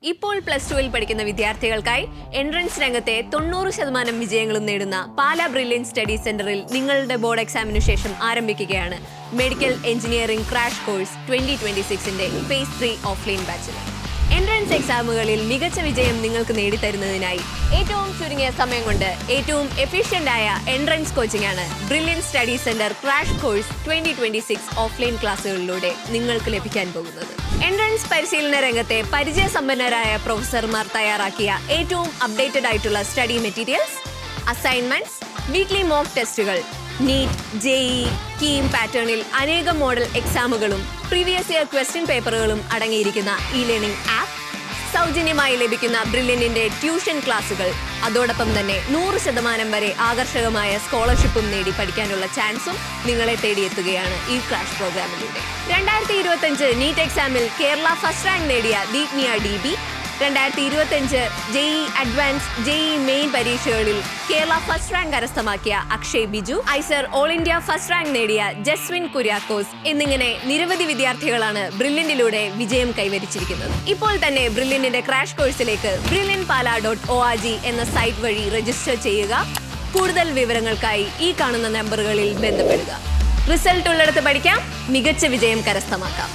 ഇപ്പോൾ പ്ലസ് ടുവിൽ പഠിക്കുന്ന വിദ്യാർത്ഥികൾക്കായി എൻട്രൻസ് രംഗത്തെ 90% വിജയങ്ങളും നേടുന്ന പാലാ ബ്രില്യൻ സ്റ്റഡി സെന്ററിൽ നിങ്ങളുടെ ബോർഡ് എക്സാമിനു ശേഷം ആരംഭിക്കുകയാണ് മെഡിക്കൽ എഞ്ചിനീയറിംഗ് ക്രാഷ് കോഴ്സ് 2026ന്റെ ഫേസ് 3 ഓഫ്ലൈൻ ബാച്ചിൽ. എൻട്രൻസ് എക്സാമുകളിൽ മികച്ച വിജയം നിങ്ങൾക്ക് നേടിത്തരുന്നതിനായി ഏറ്റവും ചുരുങ്ങിയ സമയം കൊണ്ട് ഏറ്റവും എഫിഷ്യന്റ് ആയ എൻട്രൻസ് കോച്ചിംഗ് ആണ് brilliant study centre crash course 2026 offline ക്ലാസുകളിലൂടെ നിങ്ങൾക്ക് ലഭിക്കാൻ പോകുന്നത്. എൻട്രൻസ് പരിശീലന രംഗത്തെ പരിചയസമ്പന്നരായ പ്രൊഫസർമാർ തയ്യാറാക്കിയ ഏറ്റവും അപ്ഡേറ്റഡ് ആയിട്ടുള്ള study materials, assignments, weekly mock ടെസ്റ്റുകൾ, നീറ്റ്, ജെഇഇ, കീം പാറ്റേണിൽ അനേകം മോഡൽ എക്സാമുകളും പ്രീവിയസ് ഇയർ ക്വസ്റ്റ്യൻ പേപ്പറുകളും അടങ്ങിയിരിക്കുന്ന ഇ ലേണിംഗ് ആപ്പ്, സൗജന്യമായി ലഭിക്കുന്ന ബ്രില്യന്റിന്റെ ട്യൂഷൻ ക്ലാസുകൾ, അതോടൊപ്പം തന്നെ 100% വരെ ആകർഷകമായ സ്കോളർഷിപ്പും നേടി പഠിക്കാനുള്ള ചാൻസും നിങ്ങളെ തേടിയെത്തുകയാണ് ഈ ക്രാഷ് പ്രോഗ്രാമിലൂടെ. 2025 നീറ്റ് എക്സാമിൽ കേരള ഫസ്റ്റ് റാങ്ക് നേടിയ Deepniya DB, 2025 JEE advance, JEE main പരീക്ഷകളിൽ കേരള ഫസ്റ്റ് റാങ്ക് കരസ്ഥമാക്കിയ Akshay Biju, IISER all India first rank നേടിയ ജസ്വിൻ കുര്യാക്കോസ് എന്നിങ്ങനെ നിരവധി വിദ്യാർത്ഥികളാണ് ബ്രില്യന്റിലൂടെ വിജയം കൈവരിച്ചിരിക്കുന്നത്. ഇപ്പോൾ തന്നെ ബ്രില്യന്റിന്റെ ക്രാഷ് കോഴ്സിലേക്ക് brilliantpala.org എന്ന സൈറ്റ് വഴി രജിസ്റ്റർ ചെയ്യുക. കൂടുതൽ വിവരങ്ങൾക്കായി ഈ കാണുന്ന നമ്പറുകളിൽ ബന്ധപ്പെടുക. റിസൾട്ട് ഉള്ളിടത്ത് പഠിക്കാം, മികച്ച വിജയം കരസ്ഥമാക്കാം.